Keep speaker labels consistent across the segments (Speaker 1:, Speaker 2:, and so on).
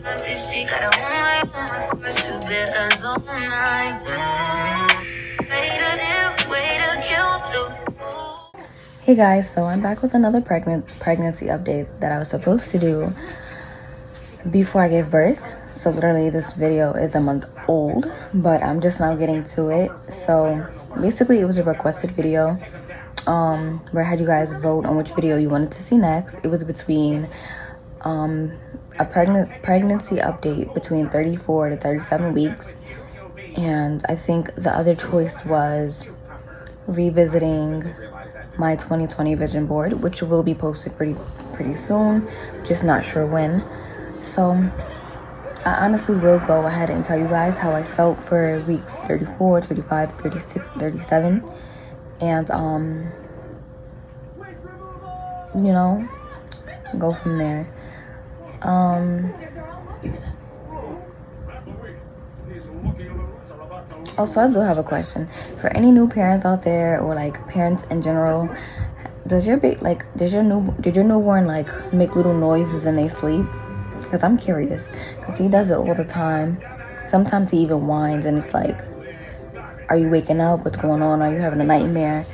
Speaker 1: Hey guys, so I'm back with another pregnancy update that I was supposed to do before I gave birth. So literally this video is a month old, but I'm just now getting to it. So basically it was a requested video where I had you guys vote on which video you wanted to see next. It was between a pregnancy update between 34 to 37 weeks, and I think the other choice was revisiting my 2020 vision board, which will be posted pretty soon, just not sure when. So I honestly will go ahead and tell you guys how I felt for weeks 34, 35, 36, 37, and you know, go from there. Also, I do have a question for any new parents out there, or like parents in general. Did your newborn like make little noises in their sleep? Because I'm curious, because he does it all the time. Sometimes he even whines, and it's like, are you waking up? What's going on? Are you having a nightmare?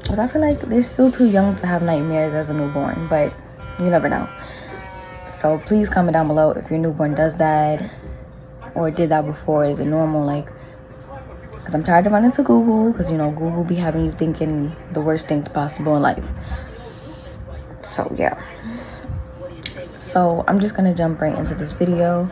Speaker 1: Because I feel like they're still too young to have nightmares as a newborn, but you never know. So please comment down below if your newborn does that or did that before. Is it normal? Like, because I'm tired of running to Google, because you know Google be having you thinking the worst things possible in life. So yeah, so I'm just gonna jump right into this video.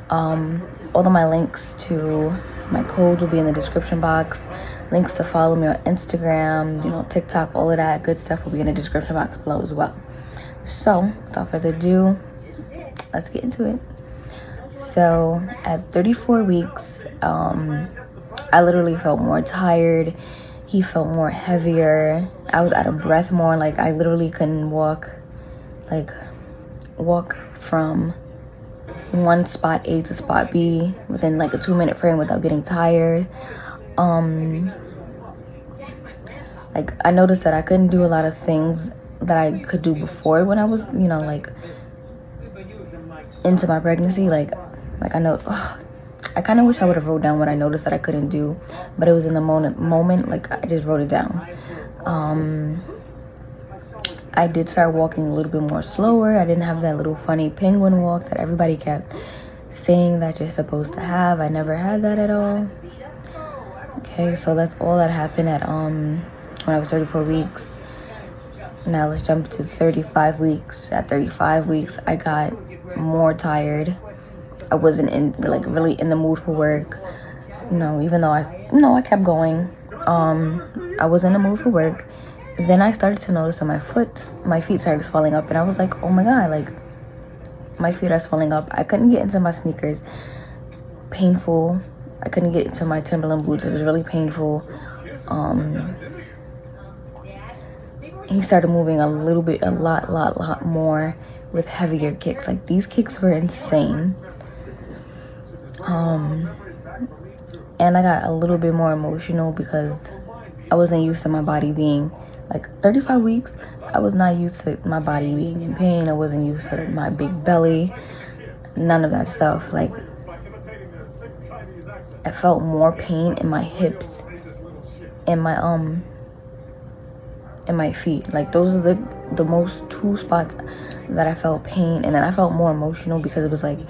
Speaker 1: All of my links to my codes will be in the description box. Links to follow me on Instagram, you know, TikTok, all of that good stuff will be in the description box below as well. So without further ado, let's get into it. So at 34 weeks, I literally felt more tired. He felt more heavier. I was out of breath more. Like I literally couldn't walk from one spot A to spot B within like a 2-minute frame without getting tired. Like I noticed that I couldn't do a lot of things that I could do before when I was, you know, like into my pregnancy. Like I know, I kind of wish I would have wrote down what I noticed that I couldn't do, but it was in the moment, like I just wrote it down. I did start walking a little bit more slower. I didn't have that little funny penguin walk that everybody kept saying that you're supposed to have. I never had that at all. Okay, so that's all that happened at when I was 34 weeks. Now let's jump to 35 weeks. At 35 weeks, I got more tired. I wasn't really in the mood for work. You know, even though I kept going. I was in the mood for work. Then I started to notice that my feet started swelling up, and I was like, oh my god, like my feet are swelling up. I couldn't get into my sneakers. Painful. I couldn't get into my Timberland boots. It was really painful. He started moving a lot more with heavier kicks. Like these kicks were insane. And I got a little bit more emotional because I wasn't used to my body being like 35 weeks. I was not used to my body being in pain. I wasn't used to my big belly, none of that stuff. Like I felt more pain in my hips and my feet. Like those are the most two spots that I felt pain. And then I felt more emotional because it was like,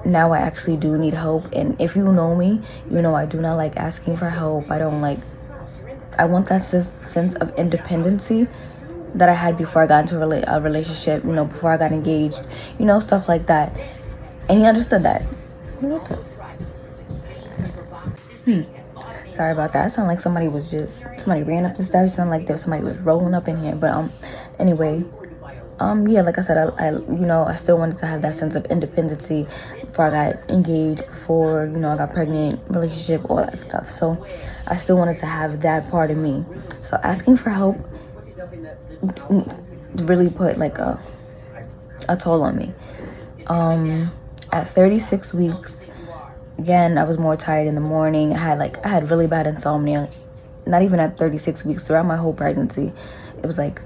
Speaker 1: now I actually do need help. And if you know me, you know I do not like asking for help. I want that sense of independency that I had before I got into a relationship, you know, before I got engaged, you know, stuff like that. And he understood that. Sorry about that. It sounded like somebody ran up the steps. It sounded like somebody was rolling up in here. But anyway, yeah, like I said, I still wanted to have that sense of independency before I got engaged, before, you know, I got pregnant, relationship, all that stuff. So I still wanted to have that part of me. So asking for help really put like a toll on me. At 36 weeks, again, I was more tired in the morning. I had really bad insomnia. Not even at 36 weeks, throughout my whole pregnancy, it was like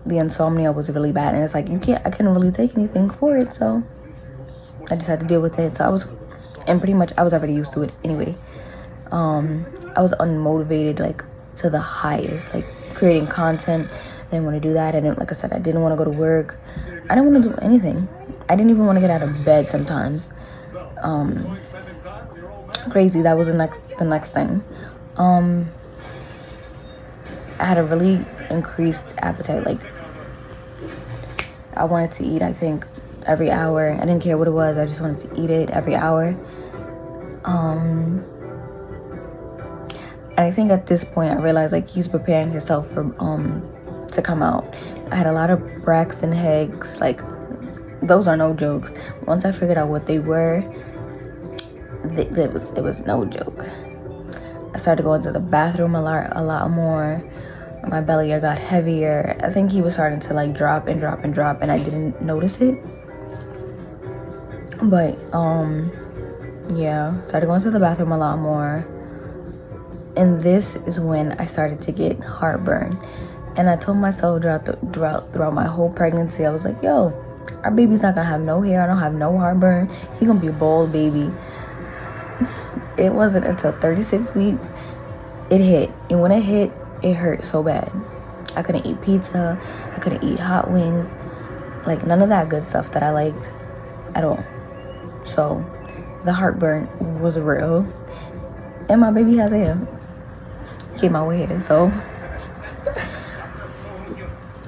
Speaker 1: the insomnia was really bad. And it's like I couldn't really take anything for it. So I just had to deal with it. So and pretty much I was already used to it anyway. I was unmotivated, like, to the highest, like, creating content. I didn't want to do that. Like I said, I didn't want to go to work. I didn't want to do anything. I didn't even want to get out of bed sometimes. Crazy. That was the next thing. I had a really increased appetite. Like, I wanted to eat, I think, every hour. I didn't care what it was. I just wanted to eat it every hour. I think at this point I realized, like, he's preparing himself for to come out. I had a lot of Braxton Hicks. Like, those are no jokes. Once I figured out what they were, it was no joke. I started going to the bathroom a lot more. My belly got heavier. I think he was starting to, like, drop and I didn't notice it. But yeah, started going to the bathroom a lot more. And this is when I started to get heartburn. And I told myself throughout my whole pregnancy, I was like, yo, our baby's not gonna have no hair. I don't have no heartburn. He's gonna be a bald baby. It wasn't until 36 weeks it hit. And when it hit, it hurt so bad. I couldn't eat pizza. I couldn't eat hot wings. Like, none of that good stuff that I liked at all. So the heartburn was real. And my baby has hair. Came out with hair, so.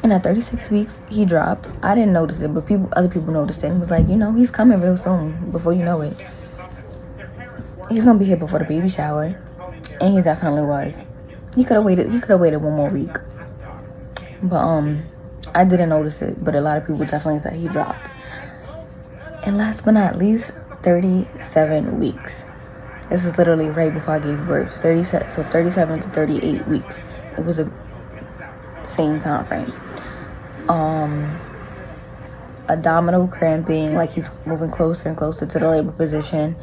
Speaker 1: And at 36 weeks, he dropped. I didn't notice it, but other people noticed it and was like, he's coming real soon. Before you know it, he's gonna be here before the baby shower. And he definitely was. He could have waited one more week. But I didn't notice it, but a lot of people definitely said he dropped. And last but not least, 37 weeks. This is literally right before I gave birth. 37 to 38 weeks. It was a same time frame. Abdominal cramping, like he's moving closer and closer to the labor position.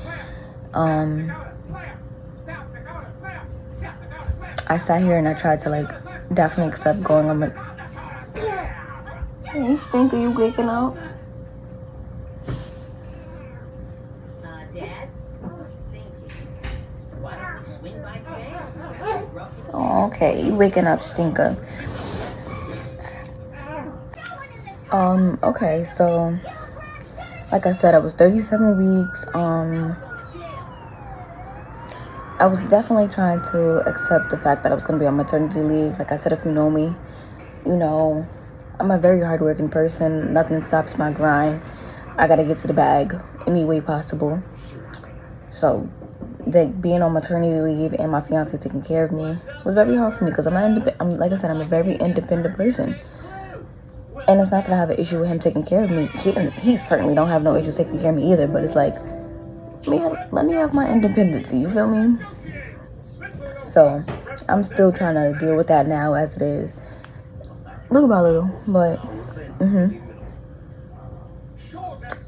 Speaker 1: I sat here and I tried to, like, definitely accept going on my... Hey, Stink, are you waking up?
Speaker 2: Dad, I was thinking, why don't we swing by today?
Speaker 1: Oh, okay, you waking up, Stinker. Okay, so, like I said, I was 37 weeks. I was definitely trying to accept the fact that I was going to be on maternity leave. Like I said, if you know me, I'm a very hardworking person. Nothing stops my grind. I got to get to the bag any way possible. So, being on maternity leave and my fiance taking care of me was very hard for me because like I said, I'm a very independent person. And it's not that I have an issue with him taking care of me. He certainly don't have no issues taking care of me either. But it's like, let me have my independence. You feel me? So I'm still trying to deal with that now as it is, little by little. But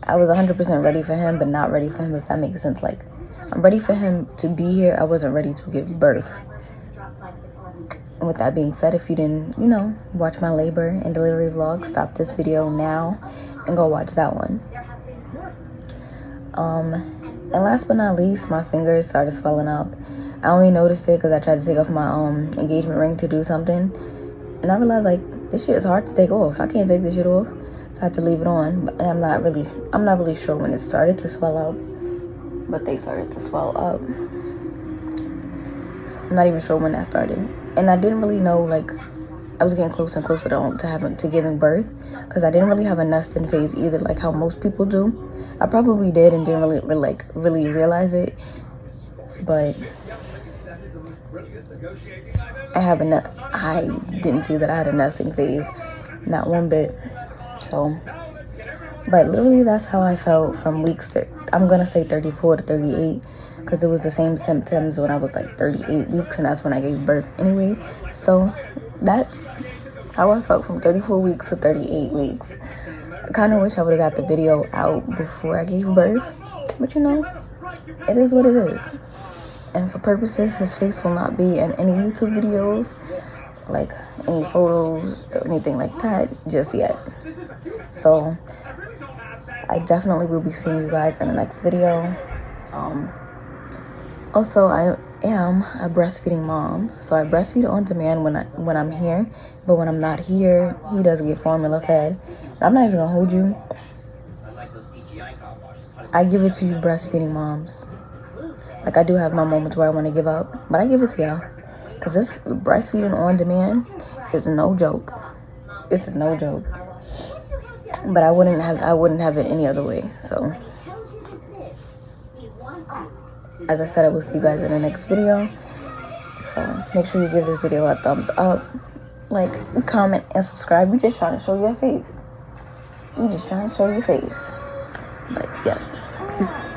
Speaker 1: I was 100% ready for him, but not ready for him, if that makes sense. Like, I'm ready for him to be here. I wasn't ready to give birth. And with that being said, if you didn't, watch my labor and delivery vlog, stop this video now and go watch that one. And last but not least, my fingers started swelling up. I only noticed it because I tried to take off my engagement ring to do something. And I realized, like, this shit is hard to take off. I can't take this shit off. So I had to leave it on. But I'm not really sure when it started to swell up. But they started to swell up. So I'm not even sure when that started. And I didn't really know, like, I was getting closer and closer to giving birth, because I didn't really have a nesting phase either, like how most people do. I probably did and didn't really realize it, but I didn't see that I had a nesting phase, not one bit. So, but literally that's how I felt from weeks I'm gonna say 34 to 38. Because it was the same symptoms when I was like 38 weeks, and that's when I gave birth anyway. So that's how I felt from 34 weeks to 38 weeks. I kind of wish I would have got the video out before I gave birth. But it is what it is. And for purposes, his face will not be in any YouTube videos, like any photos or anything like that just yet. So I definitely will be seeing you guys in the next video. Also, I am a breastfeeding mom, so I breastfeed on demand when I'm here, but when I'm not here, he does get formula fed. And I'm not even gonna hold you. I give it to you breastfeeding moms. Like, I do have my moments where I want to give up, but I give it to y'all. Because this breastfeeding on demand is no joke. It's no joke. But I wouldn't have it any other way. So, as I said, I will see you guys in the next video. So, make sure you give this video a thumbs up, like, comment, and subscribe. We're just trying to show your face. We're just trying to show your face. But, yes. Peace.